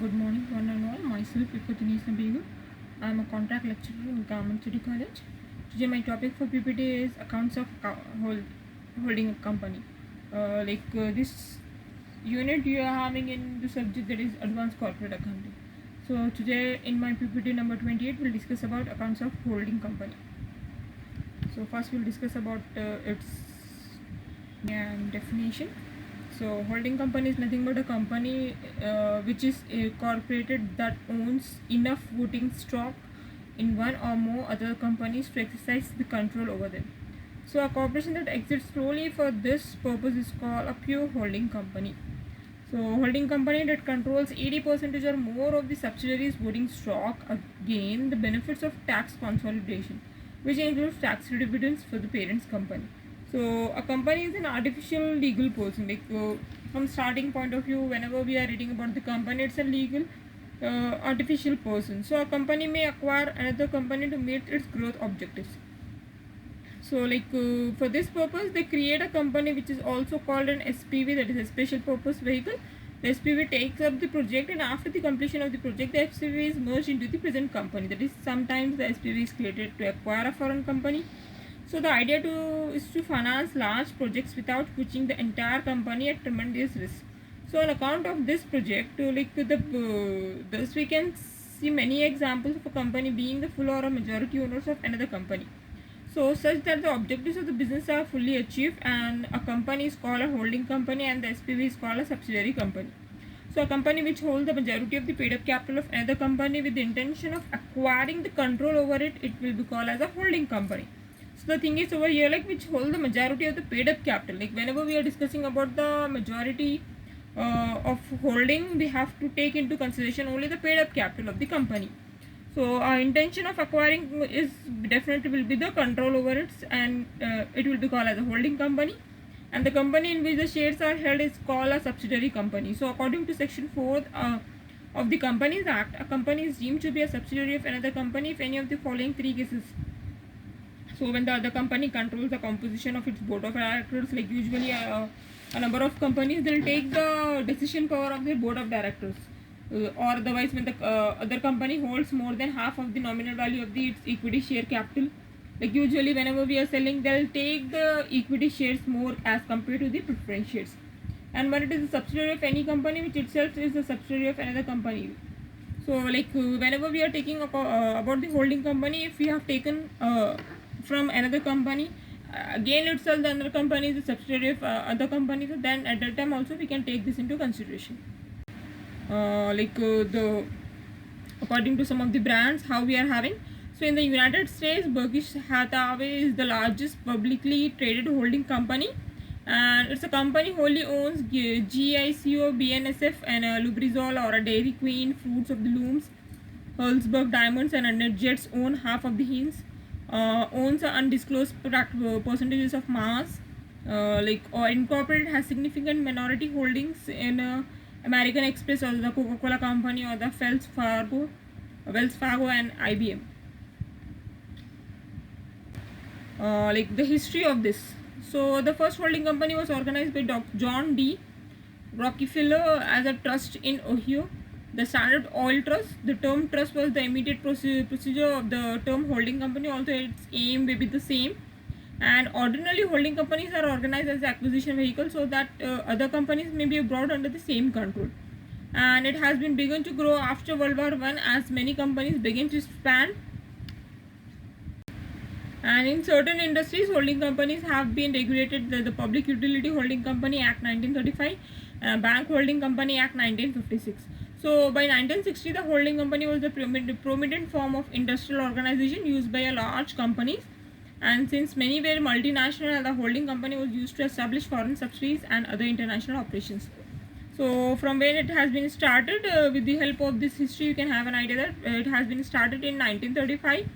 Good morning, one and all. Myself, Ipatini Sabigu. I am a contract lecturer in Government City College. Today, my topic for PPT is accounts of holding a company. This unit you are having in the subject that is advanced corporate accounting. So today, in my PPT number 28, we'll discuss about accounts of holding company. So first, we'll discuss about its definition. So holding company is nothing but a company which is incorporated that owns enough voting stock in one or more other companies to exercise the control over them. So a corporation that exists solely for this purpose is called a pure holding company. So holding company that controls 80% or more of the subsidiaries voting stock gain the benefits of tax consolidation, which includes tax dividends for the parent's company. So a company is an artificial legal person. From starting point of view, whenever we are reading about the company, it's a legal artificial person. So a company may acquire another company to meet its growth objectives. So for this purpose, they create a company which is also called an SPV, that is a special purpose vehicle. The SPV takes up the project, and after the completion of the project, the SPV is merged into the present company. That is, sometimes the SPV is created to acquire a foreign company. So the idea is to finance large projects without pushing the entire company at tremendous risk. So on account of this project, thus we can see many examples of a company being the full or a majority owners of another company. So such that the objectives of the business are fully achieved, and a company is called a holding company and the SPV is called a subsidiary company. So a company which holds the majority of the paid up capital of another company with the intention of acquiring the control over it, it will be called as a holding company. So the thing is over here, which hold the majority of the paid up capital. Whenever we are discussing about the majority of holding, we have to take into consideration only the paid up capital of the company. So our intention of acquiring is definitely will be the control over it, and it will be called as a holding company. And the company in which the shares are held is called a subsidiary company. So according to section 4 of the Companies Act, a company is deemed to be a subsidiary of another company if any of the following three cases. So when the other company controls the composition of its board of directors, usually a number of companies, they'll take the decision power of their board of directors. Or otherwise, when the other company holds more than half of the nominal value of its equity share capital, usually whenever we are selling, they'll take the equity shares more as compared to the preference shares. And when it is a subsidiary of any company, which itself is a subsidiary of another company. So whenever we are taking about the holding company, if we have taken from another company, again itself the another company is a subsidiary of other company, so then at that time also we can take this into consideration. According to some of the brands how we are having. So in the United States, Berkshire Hathaway is the largest publicly traded holding company, and it's a company wholly owns GICO, BNSF, and Lubrizol or a Dairy Queen, Fruits of the Looms, Carlsberg Diamonds, and Energets own half of the Heinz. Owns undisclosed percentages of Mars. Or Incorporated has significant minority holdings in American Express or the Coca-Cola Company or the Wells Fargo and IBM. The history of this. So the first holding company was organized by John D. Rockefeller as a trust in Ohio. The Standard Oil Trust. The term trust was the immediate procedure of the term holding company, although its aim may be the same. And ordinarily, holding companies are organized as acquisition vehicles so that other companies may be brought under the same control. And it has been begun to grow after World War I as many companies began to expand. And in certain industries, holding companies have been regulated. The Public Utility Holding Company Act 1935, Bank Holding Company Act 1956. So by 1960, the holding company was the prominent form of industrial organization used by large companies. And since many were multinational, the holding company was used to establish foreign subsidiaries and other international operations. So from when it has been started, with the help of this history, you can have an idea that it has been started in 1935.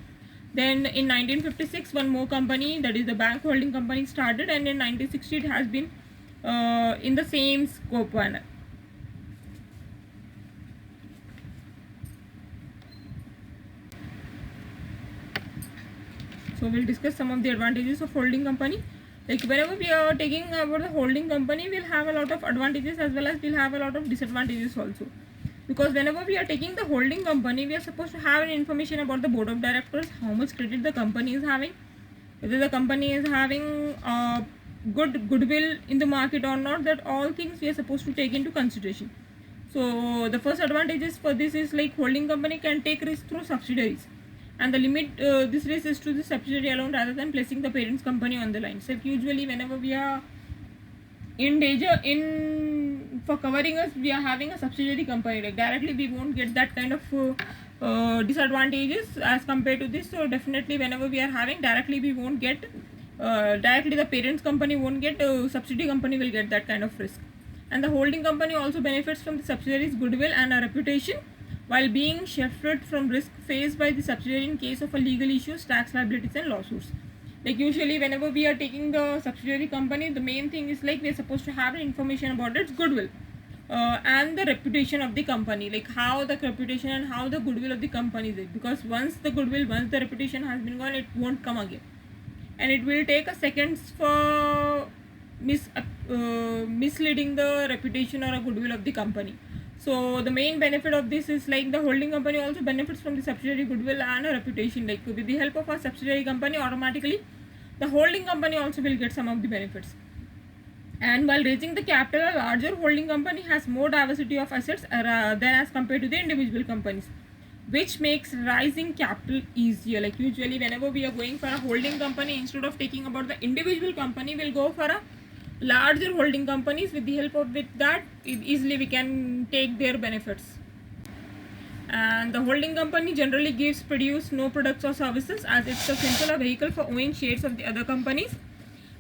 Then in 1956, one more company, that is the Bank Holding Company, started, and in 1960 it has been in the same scope manner. So we'll discuss some of the advantages of holding company. Whenever we are taking about the holding company, we'll have a lot of advantages as well as we'll have a lot of disadvantages also. because whenever we are taking the holding company, we are supposed to have an information about the board of directors, how much credit the company is having, whether the company is having good goodwill in the market or not. That all things we are supposed to take into consideration. So the first advantages for this is like holding company can take risk through subsidiaries, and the limit this risk is to the subsidiary alone rather than placing the parents company on the line. So usually whenever we are in danger in for covering us, we are having a subsidiary company, like directly we won't get that kind of disadvantages as compared to this. So definitely whenever we are having directly, we won't get directly the parents company won't get, subsidiary company will get that kind of risk. And the holding company also benefits from the subsidiary's goodwill and a reputation, while being shielded from risk faced by the subsidiary in case of a legal issues, tax liabilities and lawsuits. Like usually whenever we are taking the subsidiary company, the main thing is like we are supposed to have information about its goodwill and the reputation of the company, like how the reputation and how the goodwill of the company is, because once the goodwill, once the reputation has been gone, it won't come again, and it will take a seconds for misleading the reputation or a goodwill of the company. So the main benefit of this is like the holding company also benefits from the subsidiary goodwill and a reputation. Like with the help of a subsidiary company, automatically the holding company also will get some of the benefits. And while raising the capital, a larger holding company has more diversity of assets than as compared to the individual companies, which makes raising capital easier. Like usually whenever we are going for a holding company, instead of taking about the individual company, we'll go for a larger holding companies. With the help of that, easily we can take their benefits. And the holding company generally produce no products or services, as it's a simple vehicle for owning shares of the other companies.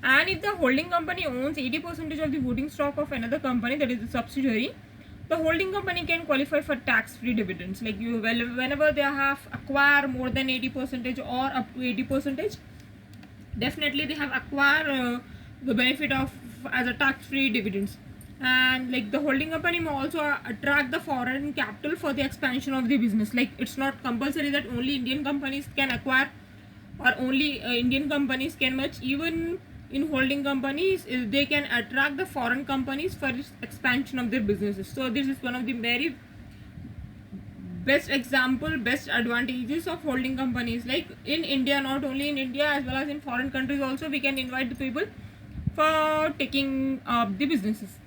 And if the holding company owns 80% of the voting stock of another company, that is the subsidiary, the holding company can qualify for tax-free dividends. Like whenever they have acquired more than 80% or up to 80%, definitely they have acquired the benefit of as a tax-free dividends. And like the holding company may also attract the foreign capital for the expansion of the business. Like it's not compulsory that only Indian companies can acquire or only Indian companies can merge. Even in holding companies, they can attract the foreign companies for its expansion of their businesses. So this is one of the very best example, best advantages of holding companies. Like in India, not only in India, as well as in foreign countries also, we can invite the people for taking up the businesses.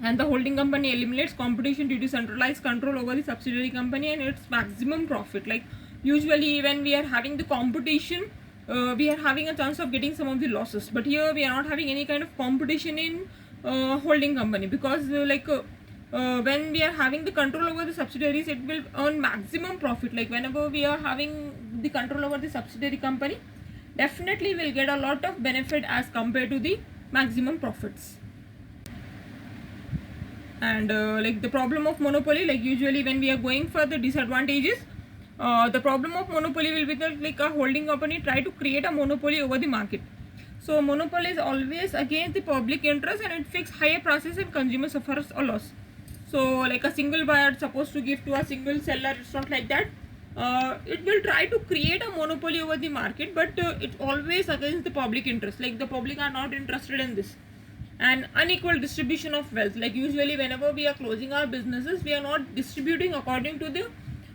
And the holding company eliminates competition due to centralized control over the subsidiary company and its maximum profit. Like usually when we are having the competition, we are having a chance of getting some of the losses, but here we are not having any kind of competition in holding company, because when we are having the control over the subsidiaries, it will earn maximum profit. Like whenever we are having the control over the subsidiary company, definitely will get a lot of benefit as compared to the maximum profits. And like the problem of monopoly, like usually when we are going for the disadvantages, the problem of monopoly will be that like a holding company try to create a monopoly over the market. So monopoly is always against the public interest, and it fixes higher prices and consumer suffers a loss. So like a single buyer supposed to give to a single seller, it's not like that. It will try to create a monopoly over the market, but it's always against the public interest. Like the public are not interested in this. And unequal distribution of wealth, like usually whenever we are closing our businesses, we are not distributing according to the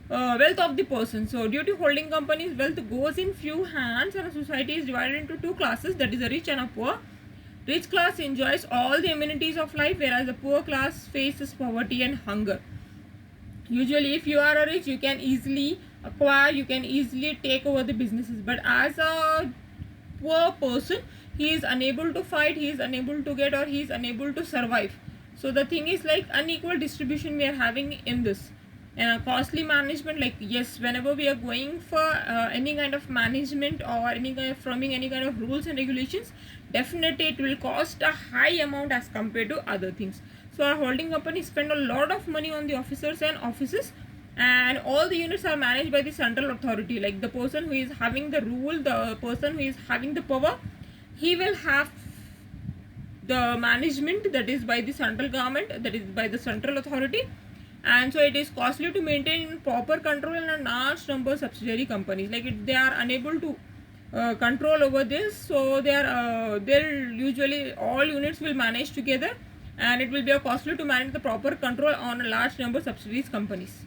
wealth of the person. So due to holding companies, wealth goes in few hands, and a society is divided into two classes, that is a rich and a poor. Rich class enjoys all the amenities of life, whereas the poor class faces poverty and hunger. Usually if you are a rich, you can easily acquire, you can easily take over the businesses, but as a poor person, he is unable to fight, he is unable to get, or he is unable to survive. So the thing is like unequal distribution we are having in this. And costly management, like yes, whenever we are going for any kind of management or any kind of forming any kind of rules and regulations, definitely it will cost a high amount as compared to other things. So our holding company spend a lot of money on the officers and offices, and all the units are managed by the central authority. Like the person who is having the rule, the person who is having the power, he will have the management, that is by the central government, that is by the central authority. And so it is costly to maintain proper control in a large number of subsidiary companies. Like they are unable to control over this, so they'll usually all units will manage together, and it will be a costly to manage the proper control on a large number of subsidiaries companies.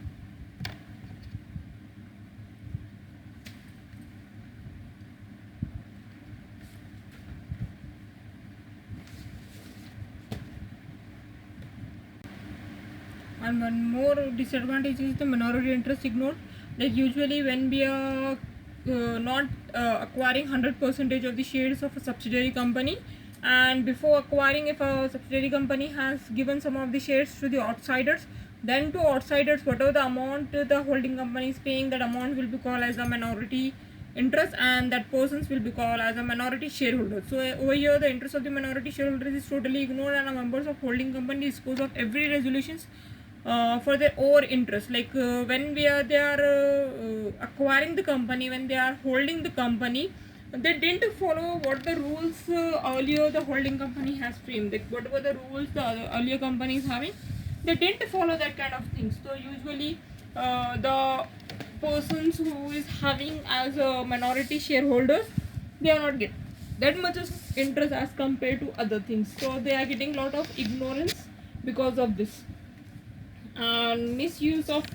And one more disadvantage is the minority interest ignored. Like usually when we are not acquiring 100% of the shares of a subsidiary company, and before acquiring, if a subsidiary company has given some of the shares to the outsiders, then to outsiders whatever the amount the holding company is paying, that amount will be called as a minority interest, and that persons will be called as a minority shareholder. So over here the interest of the minority shareholders is totally ignored, and the members of holding company dispose of every resolutions for their own interest. Like when they are acquiring the company, when they are holding the company, they didn't follow what the rules earlier the holding company has framed. Like whatever the rules the earlier company is having, they didn't follow that kind of things. So usually the persons who is having as a minority shareholders, they are not getting that much of interest as compared to other things. So they are getting lot of ignorance because of this. And misuse of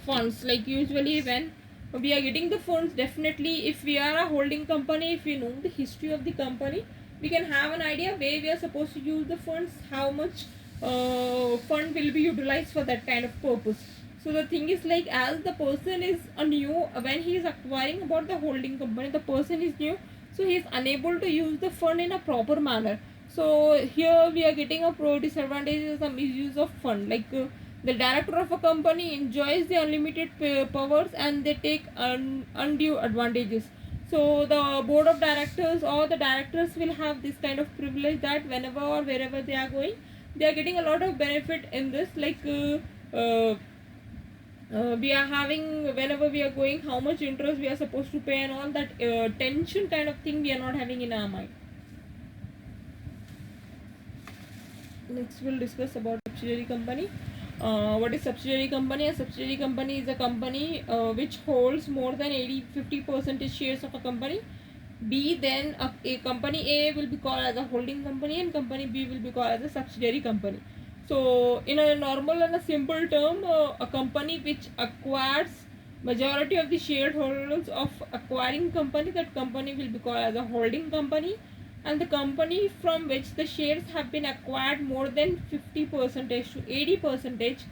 funds, like usually when we are getting the funds, definitely if we are a holding company, if we know the history of the company, we can have an idea where we are supposed to use the funds, how much fund will be utilized for that kind of purpose. So the thing is, like as the person is a new, when he is acquiring about the holding company, the person is new, so he is unable to use the fund in a proper manner. So here we are getting a pro disadvantages, the misuse of fund. Like the director of a company enjoys the unlimited powers, and they take undue advantages. So the board of directors or the directors will have this kind of privilege that whenever or wherever they are going, they are getting a lot of benefit in this. Like we are having, whenever we are going, how much interest we are supposed to pay and all that tension kind of thing we are not having in our mind. Next we'll discuss about subsidiary company. What is subsidiary company? A subsidiary company is a company which holds more than 50% shares of a company B. Then a company A will be called as a holding company, and company B will be called as a subsidiary company. So in a normal and a simple term, a company which acquires majority of the shareholders of acquiring company, that company will be called as a holding company, and the company from which the shares have been acquired more than 50% to 80%,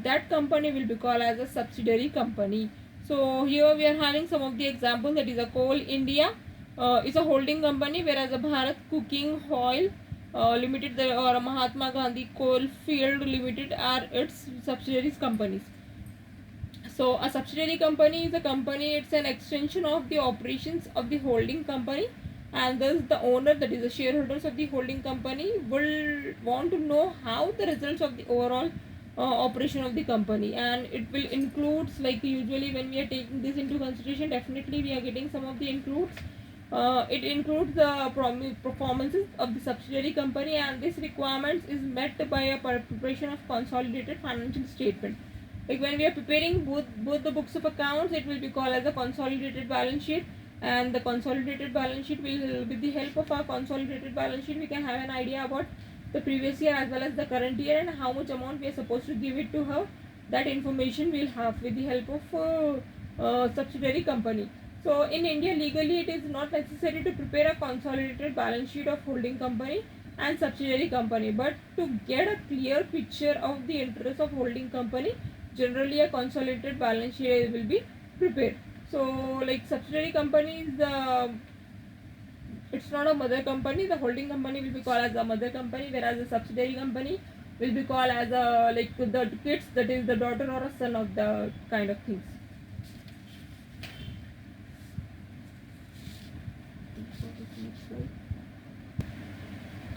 that company will be called as a subsidiary company. So here we are having some of the examples. That is a Coal India is a holding company, whereas a Bharat Cooking Oil Limited or a Mahatma Gandhi Coal Field Limited are its subsidiaries companies. So a subsidiary company is a company, it's an extension of the operations of the holding company, and thus the owner, that is the shareholders of the holding company, will want to know how the results of the overall operation of the company, and it will includes, like usually when we are taking this into consideration, definitely we are getting some of the includes. It includes the performances of the subsidiary company, and this requirements is met by a preparation of consolidated financial statement. Like when we are preparing both the books of accounts, it will be called as a consolidated balance sheet, and the consolidated balance sheet will, with the help of our consolidated balance sheet, we can have an idea about the previous year as well as the current year, and how much amount we are supposed to give it to her. That information we'll have with the help of subsidiary company. So in India, legally it is not necessary to prepare a consolidated balance sheet of holding company and subsidiary company, but to get a clear picture of the interest of holding company, generally a consolidated balance sheet will be prepared. So like subsidiary company is it's not a mother company. The holding company will be called as a mother company, whereas the subsidiary company will be called as a, like the kids, that is the daughter or a son of the kind of things.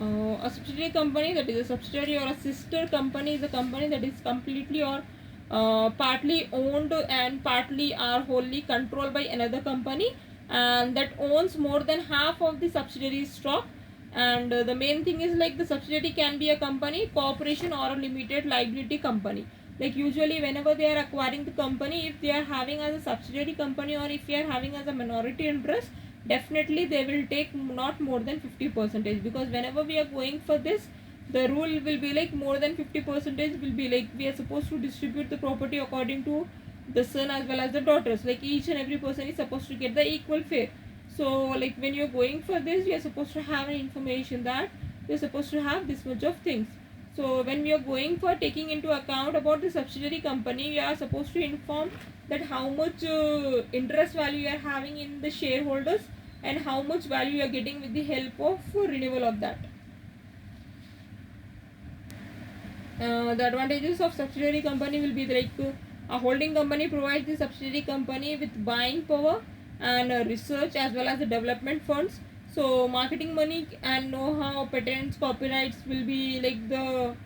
A subsidiary company, that is a subsidiary or a sister company, is a company that is completely or partly owned and partly or wholly controlled by another company, and that owns more than half of the subsidiary stock. And the main thing is, like the subsidiary can be a company, corporation, or a limited liability company. Like usually whenever they are acquiring the company, if they are having as a subsidiary company, or if they are having as a minority interest, definitely they will take not more than 50%, because whenever we are going for this, the rule will be like more than 50% will be like we are supposed to distribute the property according to the son as well as the daughters. Like each and every person is supposed to get the equal fare. So like when you're going for this, we are supposed to have an information that we're supposed to have this much of things. So when we are going for taking into account about the subsidiary company, we are supposed to inform that how much interest value you are having in the shareholders and how much value you are getting with the help of renewal of that. The advantages of subsidiary company will be like a holding company provides the subsidiary company with buying power and research as well as the development funds. So marketing money and know-how, patents, copyrights will be like the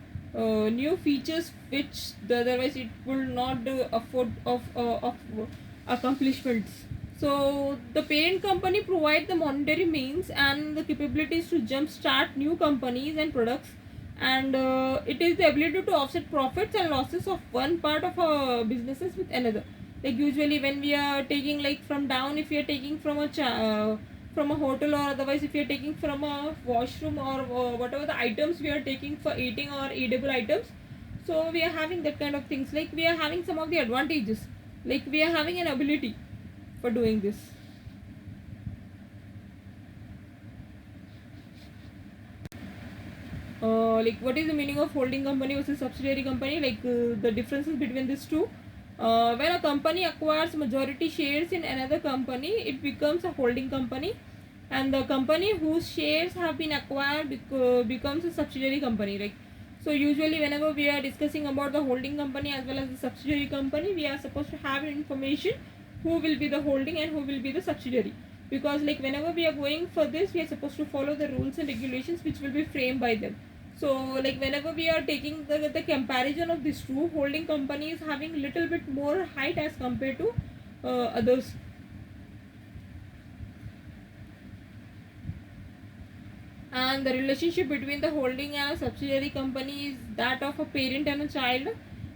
new features which otherwise it will not afford of accomplishments. So the parent company provide the monetary means and the capabilities to jumpstart new companies and products, and it is the ability to offset profits and losses of one part of our businesses with another. Like usually when we are taking like from down, if we are taking from a from a hotel, or otherwise if we are taking from a washroom, or whatever the items we are taking for eating or eatable items, so we are having that kind of things. Like we are having some of the advantages, like we are having an ability for doing this. Like what is the meaning of holding company versus subsidiary company? Like the differences between these two. When a company acquires majority shares in another company, it becomes a holding company, and the company whose shares have been acquired becomes a subsidiary company. Like so, usually whenever we are discussing about the holding company as well as the subsidiary company, we are supposed to have information who will be the holding and who will be the subsidiary, because like whenever we are going for this, we are supposed to follow the rules and regulations which will be framed by them. So like whenever we are taking the comparison of these two, holding company is having little bit more height as compared to others. And the relationship between the holding and a subsidiary company is that of a parent and a child,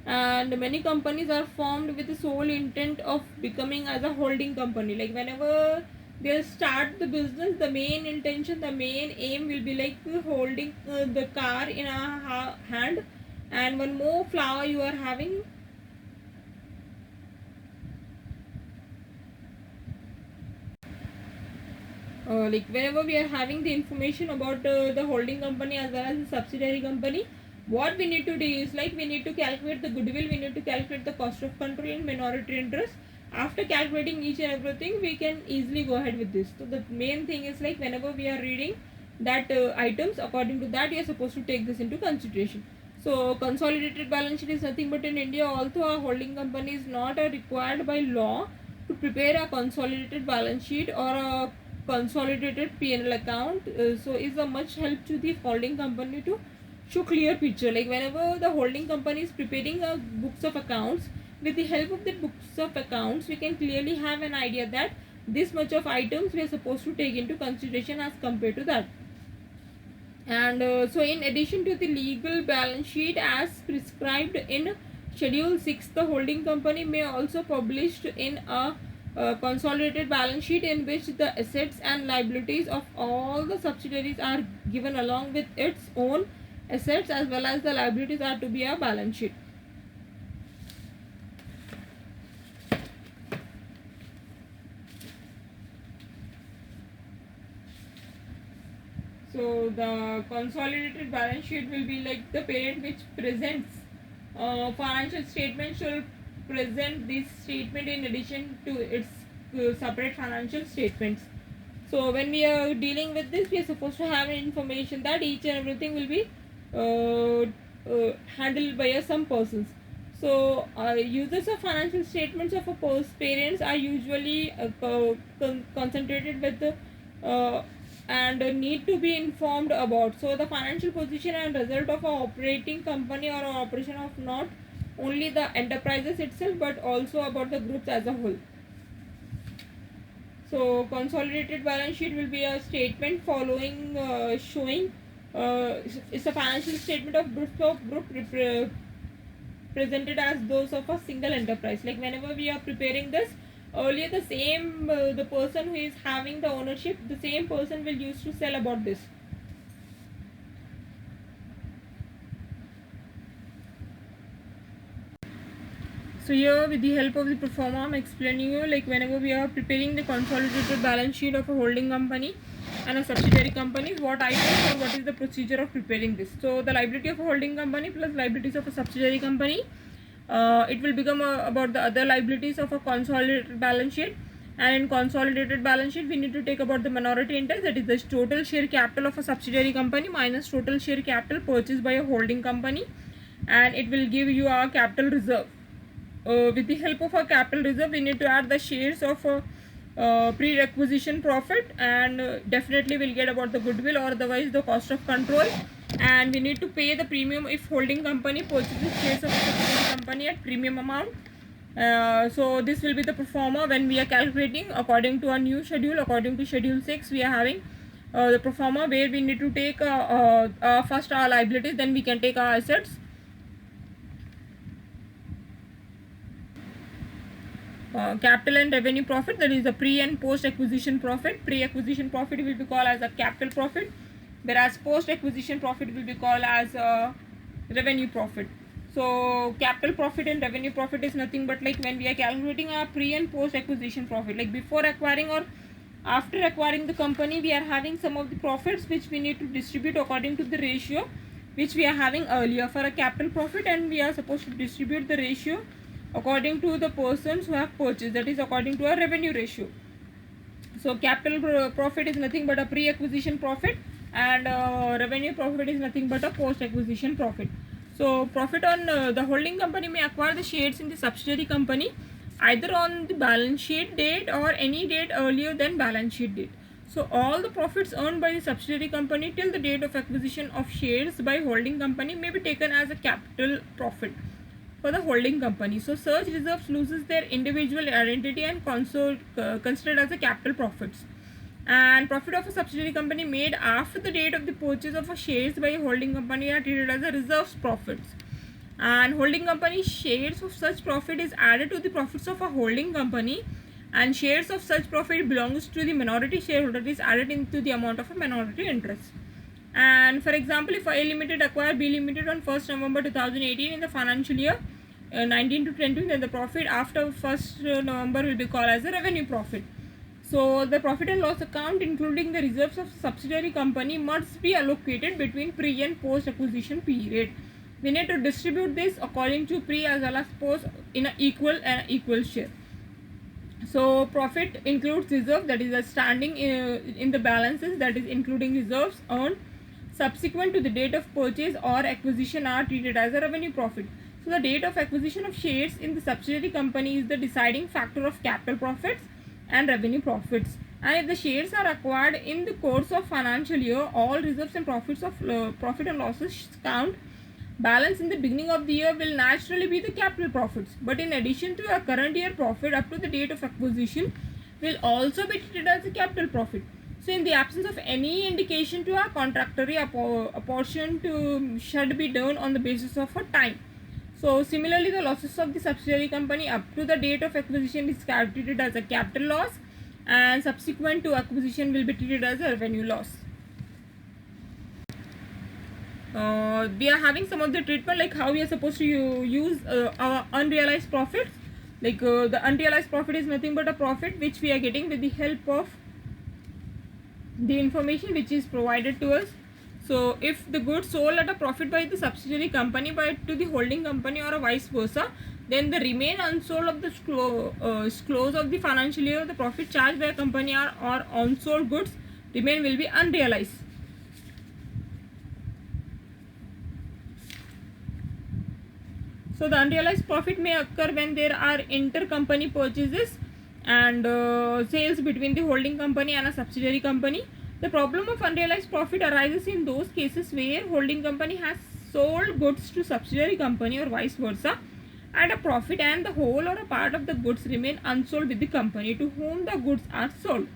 and many companies are formed with the sole intent of becoming as a holding company. Like whenever they start the business, the main intention, the main aim will be like holding the car in a hand, and one more flower you are having. Like whenever we are having the information about the holding company as well as the subsidiary company, what we need to do is like we need to calculate the goodwill, we need to calculate the cost of control and minority interest. After calculating each and everything, we can easily go ahead with this. So the main thing is like whenever we are reading that items, according to that, you are supposed to take this into consideration. So consolidated balance sheet is nothing but in India, although a holding company is not required by law to prepare a consolidated balance sheet or a consolidated P&L account, so is a much help to the holding company to show clear picture. Like whenever the holding company is preparing a books of accounts, with the help of the books of accounts, we can clearly have an idea that this much of items we are supposed to take into consideration as compared to that. And so in addition to the legal balance sheet as prescribed in schedule 6, the holding company may also publish in a consolidated balance sheet in which the assets and liabilities of all the subsidiaries are given along with its own assets as well as the liabilities are to be a balance sheet. So the consolidated balance sheet will be like the parent which presents financial statement should present this statement in addition to its separate financial statements. So when we are dealing with this, we are supposed to have information that each and everything will be handled by some persons. So users of financial statements of a parents are usually concentrated with the and need to be informed about. So the financial position and result of a operating company or a operation of not only the enterprises itself but also about the groups as a whole. So consolidated balance sheet will be a statement following showing it's a financial statement of group presented as those of a single enterprise. Like whenever we are preparing this, earlier the same the person who is having the ownership, the same person will used to sell about this. So here with the help of the pro forma I'm explaining you, like whenever we are preparing the consolidated balance sheet of a holding company and a subsidiary company, what items or what is the procedure of preparing this. So the liability of a holding company plus liabilities of a subsidiary company, it will become about the other liabilities of a consolidated balance sheet. And in consolidated balance sheet we need to take about the minority interest, that is the total share capital of a subsidiary company minus total share capital purchased by a holding company, and it will give you a capital reserve. With the help of a capital reserve we need to add the shares of pre-requisition profit, and definitely we'll get about the goodwill or otherwise the cost of control, and we need to pay the premium if holding company purchases shares of a subsidiary company at premium amount. So this will be the pro forma when we are calculating according to a new schedule. According to schedule 6 we are having the pro forma where we need to take first our liabilities, then we can take our assets. Capital and revenue profit, that is the pre and post acquisition profit. Pre acquisition profit will be called as a capital profit, whereas post acquisition profit will be called as revenue profit. So capital profit and revenue profit is nothing but like when we are calculating our pre and post acquisition profit, like before acquiring or after acquiring the company, we are having some of the profits which we need to distribute according to the ratio which we are having earlier for a capital profit, and we are supposed to distribute the ratio according to the persons who have purchased, that is according to a revenue ratio. So capital profit is nothing but a pre-acquisition profit, and revenue profit is nothing but a post-acquisition profit. So profit on the holding company may acquire the shares in the subsidiary company either on the balance sheet date or any date earlier than balance sheet date. So all the profits earned by the subsidiary company till the date of acquisition of shares by holding company may be taken as a capital profit for the holding company. So such reserves loses their individual identity and considered as a capital profits. And profit of a subsidiary company made after the date of the purchase of a shares by a holding company are treated as a reserves profits. And holding company shares of such profit is added to the profits of a holding company, and shares of such profit belongs to the minority shareholder is added into the amount of a minority interest. And for example, if A Limited acquired B Limited on 1st November 2018 in the financial year 19 to 20, then the profit after 1st November will be called as a revenue profit. So the profit and loss account including the reserves of subsidiary company must be allocated between pre and post acquisition period. We need to distribute this according to pre as well as post in an equal share. So profit includes reserve, that is a standing in the balances, that is including reserves earned subsequent to the date of purchase or acquisition are treated as a revenue profit. So the date of acquisition of shares in the subsidiary company is the deciding factor of capital profits and revenue profits. And if the shares are acquired in the course of financial year, all reserves and profits of profit and losses count balance in the beginning of the year will naturally be the capital profits. But in addition to a current year profit up to the date of acquisition will also be treated as a capital profit. So in the absence of any indication to a contractory, a portion to should be done on the basis of a time. So similarly, the losses of the subsidiary company up to the date of acquisition is treated as a capital loss, and subsequent to acquisition will be treated as a revenue loss. We are having some of the treatment like how we are supposed to use our unrealized profits. Like the unrealized profit is nothing but a profit which we are getting with the help of the information which is provided to us. So if the goods sold at a profit by the subsidiary company by to the holding company or a vice versa, then the remain unsold of the close of the financial year, the profit charged by a company or unsold goods remain will be unrealized. So the unrealized profit may occur when there are intercompany purchases and sales between the holding company and a subsidiary company. The problem of unrealized profit arises in those cases where holding company has sold goods to subsidiary company or vice versa at a profit, and the whole or a part of the goods remain unsold with the company to whom the goods are sold.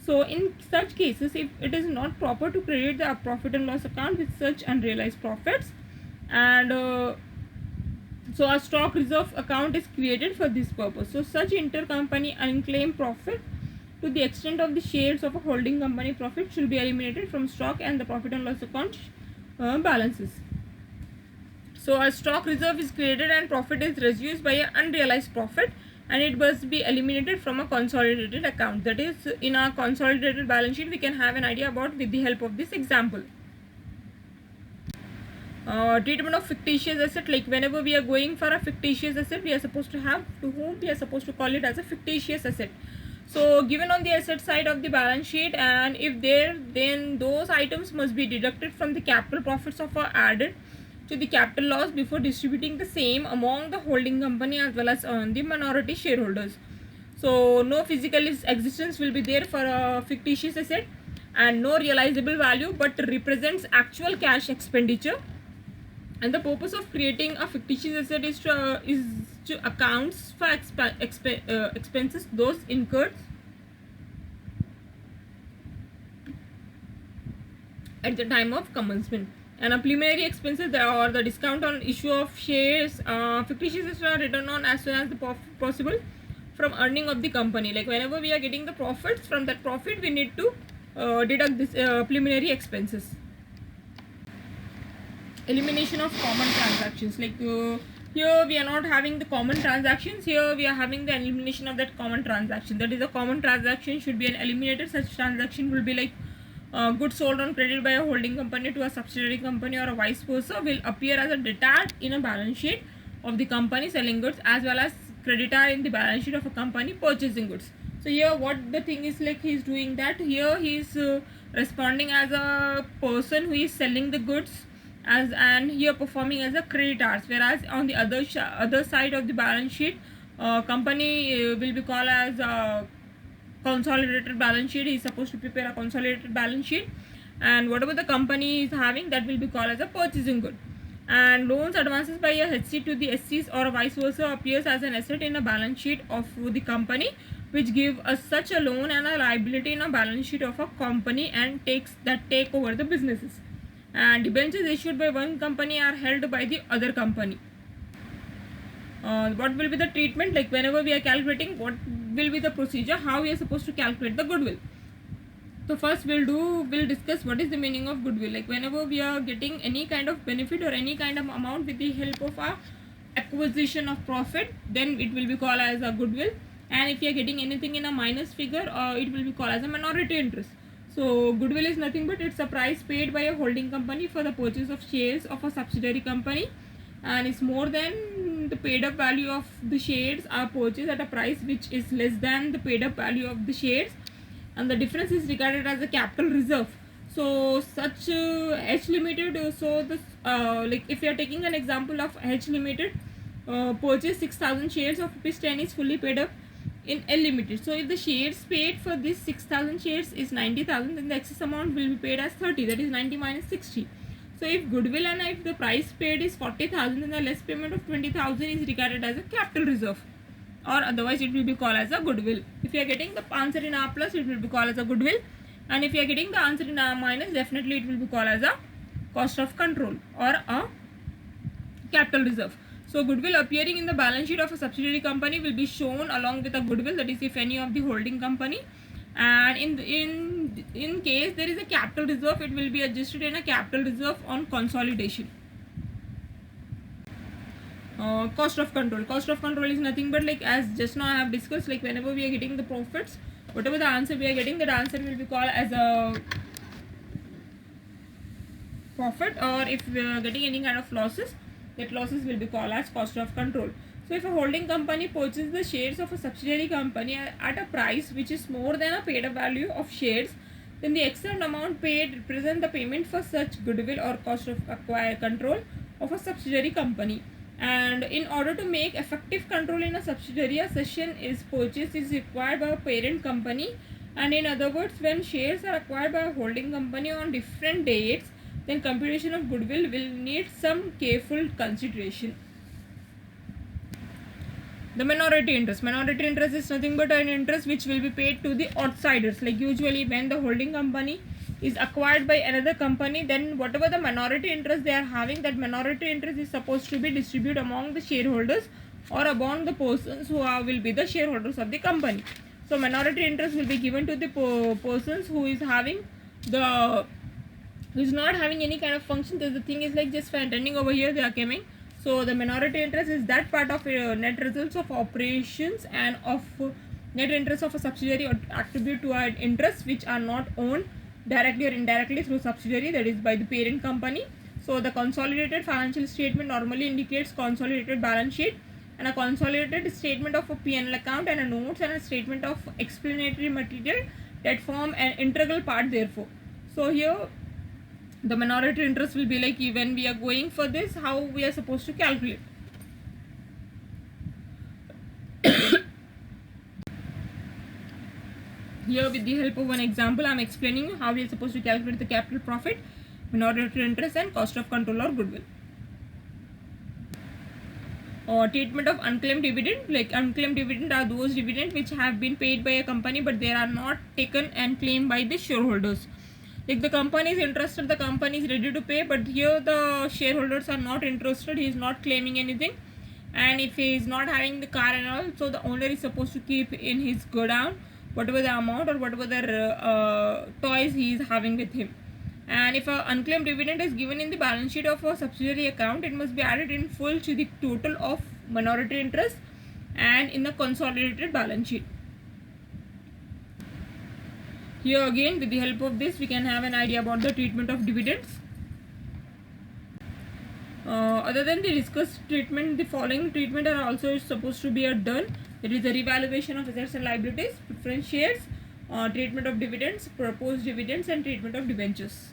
So in such cases, if it is not proper to credit the profit and loss account with such unrealized profits, and so a stock reserve account is created for this purpose. So such intercompany unclaimed profit to the extent of the shares of a holding company profit should be eliminated from stock and the profit and loss account balances. So a stock reserve is created and profit is reduced by an unrealized profit, and it must be eliminated from a consolidated account. That is, in our consolidated balance sheet we can have an idea about with the help of this example. Treatment of fictitious asset, like whenever we are going for a fictitious asset, we are supposed to have to whom we are supposed to call it as a fictitious asset. So given on the asset side of the balance sheet, and if there, then those items must be deducted from the capital profits of or added to the capital loss before distributing the same among the holding company as well as on the minority shareholders. So no physical existence will be there for a fictitious asset, and no realizable value, but represents actual cash expenditure. And the purpose of creating a fictitious asset is to accounts for expenses those incurred at the time of commencement. And a preliminary expenses or the discount on issue of shares, fictitious assets are written on as soon as the possible from earning of the company. Like whenever we are getting the profits, from that profit we need to deduct this preliminary expenses. Elimination of common transactions, like here we are not having the common transactions, here we are having the elimination of that common transaction. That is, a common transaction should be eliminated. Such transaction will be like goods sold on credit by a holding company to a subsidiary company or a vice versa will appear as a debtor in a balance sheet of the company selling goods, as well as creditor in the balance sheet of a company purchasing goods. So here what the thing is, like he is doing that, here he is responding as a person who is selling the goods, as and here performing as a creditors, whereas on the other side of the balance sheet, company will be called as a consolidated balance sheet. He is supposed to prepare a consolidated balance sheet, and whatever the company is having, that will be called as a purchasing good. And loans advances by a HC to the SCs or vice versa appears as an asset in a balance sheet of the company, which give us such a loan and a liability in a balance sheet of a company and take over the businesses. And debentures issued by one company are held by the other company. What will be the treatment, like whenever we are calculating, what will be the procedure, how we are supposed to calculate the goodwill. So first we'll discuss what is the meaning of goodwill. Like whenever we are getting any kind of benefit or any kind of amount with the help of a acquisition of profit, then it will be called as a goodwill. And if you are getting anything in a minus figure, it will be called as a minority interest. So goodwill is nothing but it's a price paid by a holding company for the purchase of shares of a subsidiary company, and it's more than the paid up value of the shares are purchased at a price which is less than the paid up value of the shares, and the difference is regarded as a capital reserve. So such H Limited, so this like if you are taking an example of H Limited, purchase 6,000 shares of ₹10 is fully paid up in L Limited. So if the shares paid for this 6,000 shares is 90,000, then the excess amount will be paid as 30, that is 90 minus 60. So if goodwill and if the price paid is 40,000, then the less payment of 20,000 is regarded as a capital reserve, or otherwise it will be called as a goodwill. If you are getting the answer in R plus, it will be called as a goodwill, and if you are getting the answer in R minus, definitely it will be called as a cost of control or a capital reserve. So goodwill appearing in the balance sheet of a subsidiary company will be shown along with a goodwill, that is if any of the holding company, and in case there is a capital reserve, it will be adjusted in a capital reserve on consolidation. Cost of control. Cost of control is nothing but, like as just now I have discussed, like whenever we are getting the profits, whatever the answer we are getting, that answer will be called as a profit, or if we are getting any kind of losses, that losses will be called as cost of control. So if a holding company purchases the shares of a subsidiary company at a price which is more than a paid up value of shares, then the extra amount paid represent the payment for such goodwill or cost of control of a subsidiary company. And in order to make effective control in a subsidiary, a cession is purchased is required by a parent company. And in other words, when shares are acquired by a holding company on different dates, then computation of goodwill will need some careful consideration. The minority interest. Minority interest is nothing but an interest which will be paid to the outsiders. Like usually when the holding company is acquired by another company, then whatever the minority interest they are having, that minority interest is supposed to be distributed among the shareholders or among the persons who will be the shareholders of the company. So minority interest will be given to the persons who is having the, who is not having any kind of function. The thing is like just for attending over here they are coming. So the minority interest is that part of net results of operations and of net interest of a subsidiary or attribute to an interest which are not owned directly or indirectly through subsidiary, that is by the parent company. So the consolidated financial statement normally indicates consolidated balance sheet, and a consolidated statement of a P&L account and a notes and a statement of explanatory material that form an integral part therefore. So here the minority interest will be like, when we are going for this, how we are supposed to calculate. Here with the help of one example, I am explaining you how we are supposed to calculate the capital profit, minority interest and cost of control or goodwill. Treatment of unclaimed dividend. Like unclaimed dividend are those dividends which have been paid by a company but they are not taken and claimed by the shareholders. Like the company is interested, the company is ready to pay, but here the shareholders are not interested, he is not claiming anything, and if he is not having the car and all, so the owner is supposed to keep in his godown whatever the amount or whatever the toys he is having with him. And if an unclaimed dividend is given in the balance sheet of a subsidiary account, it must be added in full to the total of minority interest and in the consolidated balance sheet. Here again, with the help of this, we can have an idea about the treatment of dividends. Other than the discussed treatment, the following treatment are also supposed to be done. It is the revaluation of assets and liabilities, preference shares, treatment of dividends, proposed dividends, and treatment of debentures.